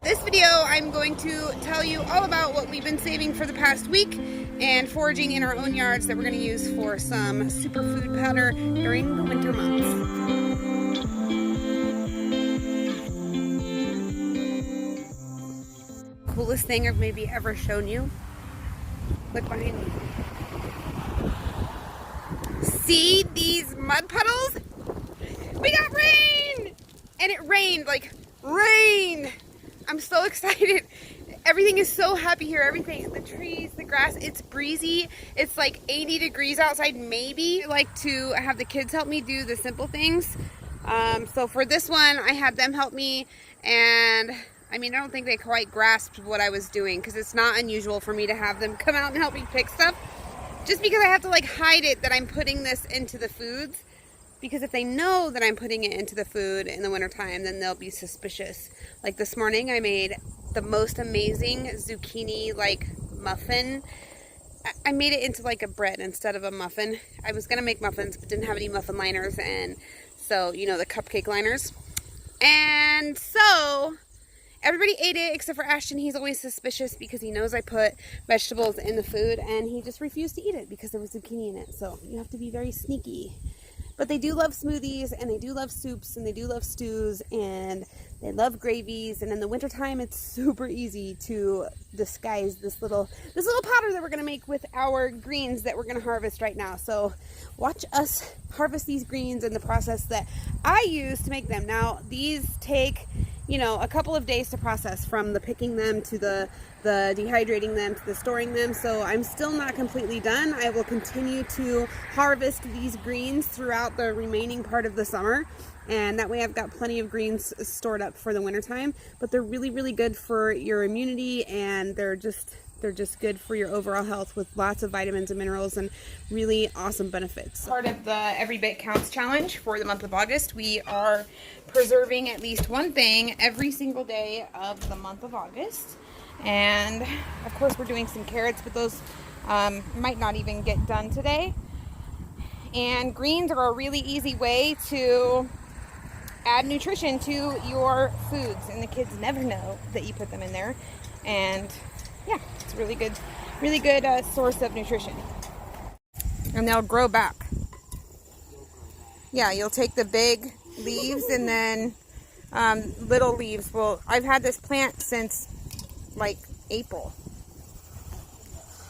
This video, I'm going to tell you all about what we've been saving for the past week and foraging in our own yards that we're going to use for some superfood powder during the winter months. Coolest thing I've maybe ever shown you. Look behind me. See these mud puddles? We got rain! And it rained, like rain! I'm so excited. Everything is so happy here. Everything, the trees, the grass, it's breezy. It's like 80 degrees outside, maybe. I like to have the kids help me do the simple things. So for this one, I had them help me, and I mean, I don't think they quite grasped what I was doing because it's not unusual for me to have them come out and help me pick stuff. Just because I have to like hide it that I'm putting this into the foods. Because if they know that I'm putting it into the food in the wintertime, then they'll be suspicious. Like this morning, I made the most amazing zucchini like muffin. I made it into like a bread instead of a muffin. I was gonna make muffins, but didn't have any muffin liners, and so, you know, the cupcake liners. And so everybody ate it except for Ashton. He's always suspicious because he knows I put vegetables in the food, and he just refused to eat it because there was zucchini in it. So you have to be very sneaky. But they do love smoothies, and they do love soups, and they do love stews, and they love gravies. And in the wintertime, it's super easy to disguise this little powder that we're going to make with our greens that we're going to harvest right now. So watch us harvest these greens in the process that I use to make them. Now, these take, you know, a couple of days to process, from the picking them to the dehydrating them to the storing them. So I'm still not completely done. I will continue to harvest these greens throughout the remaining part of the summer, and that way I've got plenty of greens stored up for the wintertime. But they're really, really good for your immunity, and they're just good for your overall health with lots of vitamins and minerals and really awesome benefits. Part of the Every Bit Counts challenge for the month of August, we are preserving at least one thing every single day of the month of August. And of course we're doing some carrots, but those might not even get done today. And greens are a really easy way to add nutrition to your foods, and the kids never know that you put them in there. And yeah, it's a really good source of nutrition. And they'll grow back. Yeah, you'll take the big leaves and then little leaves. Well, I've had this plant since like April.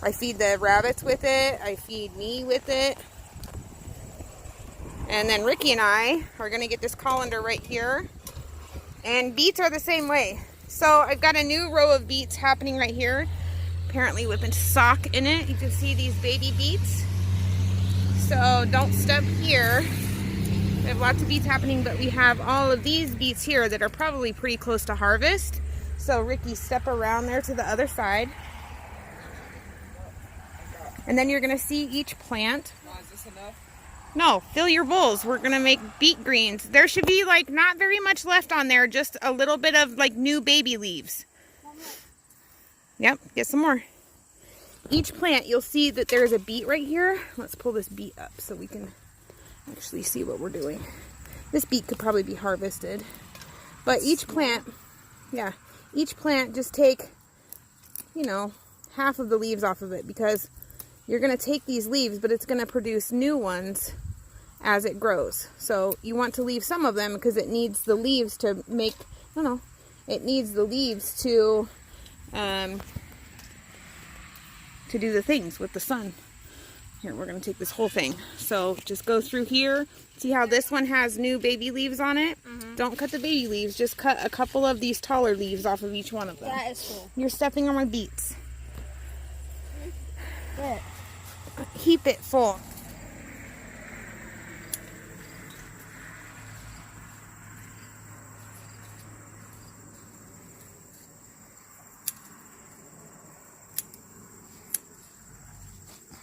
I feed the rabbits with it. I feed me with it. And then Ricky and I are going to get this colander right here. And beets are the same way. So I've got a new row of beets happening right here. Apparently with a sock in it. You can see these baby beets. So don't step here. We have lots of beets happening, but we have all of these beets here that are probably pretty close to harvest. So Ricky, step around there to the other side. And then you're going to see each plant. Is this enough? No, fill your bowls. We're going to make beet greens. There should be like not very much left on there, just a little bit of like new baby leaves. Yep, get some more. Each plant, you'll see that there's a beet right here. Let's pull this beet up so we can actually see what we're doing. This beet could probably be harvested. But each plant, yeah, each plant, just take, you know, half of the leaves off of it, because you're going to take these leaves, but it's going to produce new ones as it grows. So you want to leave some of them because it needs the leaves to make, it needs the leaves to do the things with the sun. Here, we're going to take this whole thing. So just go through here. See how this one has new baby leaves on it? Mm-hmm. Don't cut the baby leaves. Just cut a couple of these taller leaves off of each one of them. That is cool. You're stepping on my beets. Good. Keep it full.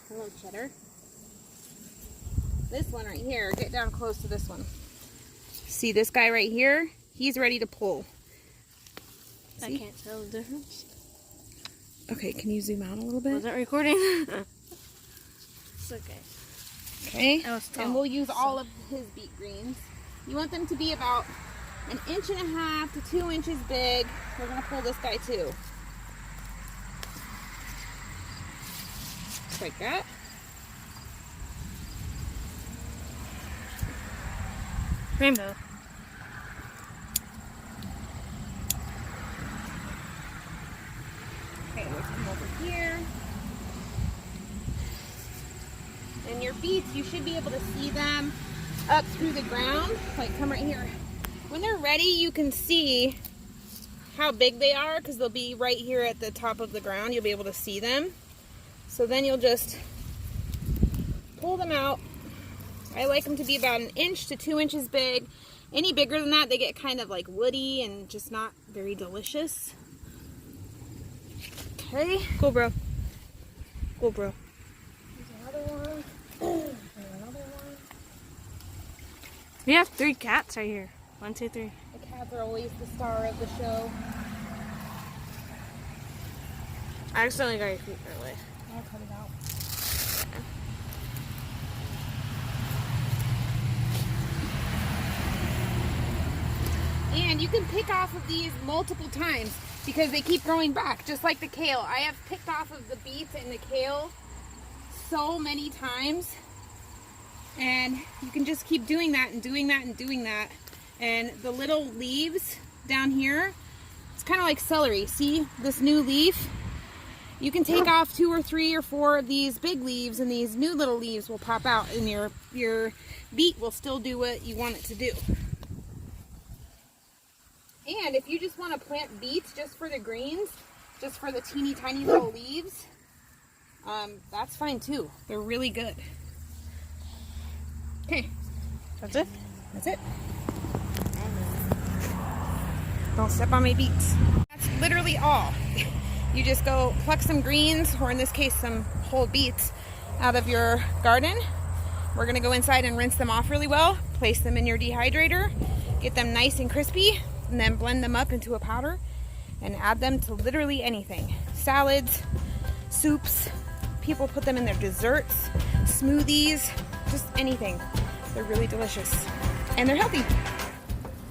Hello, Cheddar. This one right here, get down close to this one. See this guy right here? He's ready to pull. See? I can't tell the difference. Okay, can you zoom out a little bit? Was it recording? It's okay. Okay, That was tall, and we'll use all of his beet greens. You want them to be about 1.5 inches to 2 inches big. We're gonna pull this guy too. Just like that. Rainbow. Okay, let's come over here. And your beets, you should be able to see them up through the ground. Like, come right here. When they're ready, you can see how big they are because they'll be right here at the top of the ground. You'll be able to see them. So then you'll just pull them out. I like them to be about 1 inch to 2 inches big. Any bigger than that, they get kind of like woody and just not very delicious. Okay. Cool, bro. Cool, bro. There's another one. There's another one. We have 3 cats right here. 1, 2, 3. The cats are always the star of the show. I accidentally got your feet early. I'll cut it out. And you can pick off of these multiple times because they keep growing back, just like the kale. I have picked off of the beets and the kale so many times. And you can just keep doing that and doing that and doing that. And the little leaves down here, it's kind of like celery. See this new leaf? You can take off 2 or 3 or 4 of these big leaves and these new little leaves will pop out and your beet will still do what you want it to do. And if you just want to plant beets just for the greens, just for the teeny tiny little leaves, that's fine too. They're really good. Okay. That's it? That's it. Don't step on my beets. That's literally all. You just go pluck some greens, or in this case some whole beets, out of your garden. We're gonna go inside and rinse them off really well, place them in your dehydrator, get them nice and crispy, and then blend them up into a powder and add them to literally anything. Salads, soups, people put them in their desserts, smoothies, just anything. They're really delicious and they're healthy.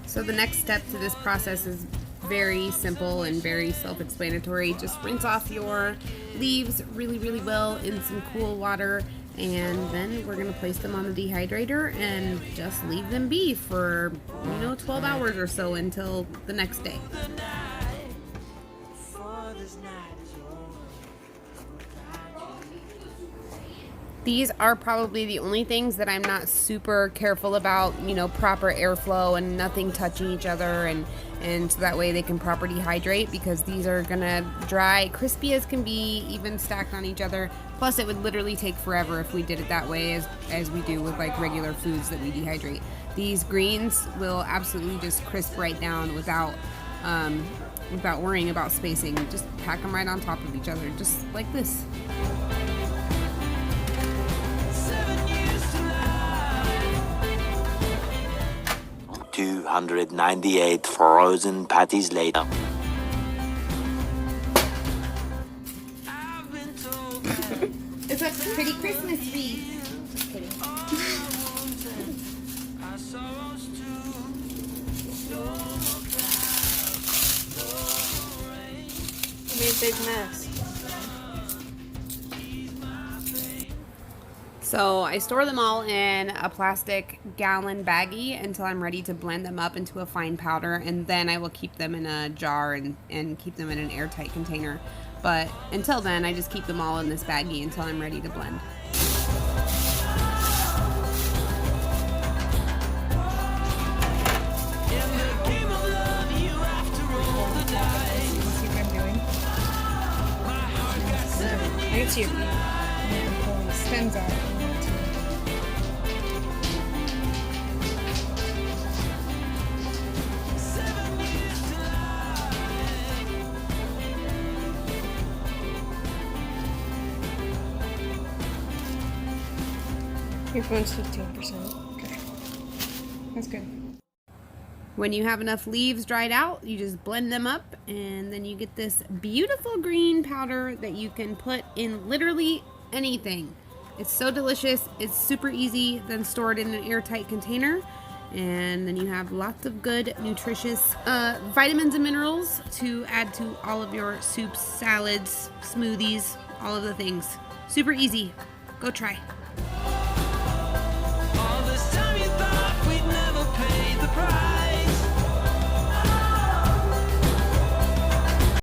So the next step to this process is very simple and very self-explanatory. Just rinse off your leaves really, really well in some cool water, and then we're gonna place them on the dehydrator and just leave them be for 12 hours or so until the next day. These are probably the only things that I'm not super careful about, proper airflow and nothing touching each other, and so that way they can properly dehydrate, because these are gonna dry crispy as can be, even stacked on each other. Plus it would literally take forever if we did it that way as we do with like regular foods that we dehydrate. These greens will absolutely just crisp right down without worrying about spacing. Just pack them right on top of each other, just like this. 298 frozen patties later. It's a pretty Christmas tree. Just kidding. You made a big mess. So I store them all in a plastic gallon baggie until I'm ready to blend them up into a fine powder, and then I will keep them in a jar and keep them in an airtight container. But until then, I just keep them all in this baggie until I'm ready to blend. See what I'm doing? I can see your feet. I'm going to pull these stems out. Your phone's 15%. Okay. That's good. When you have enough leaves dried out, you just blend them up, and then you get this beautiful green powder that you can put in literally anything. It's so delicious. It's super easy. Then store it in an airtight container, And then you have lots of good, nutritious vitamins and minerals to add to all of your soups, salads, smoothies, all of the things. Super easy. Go try.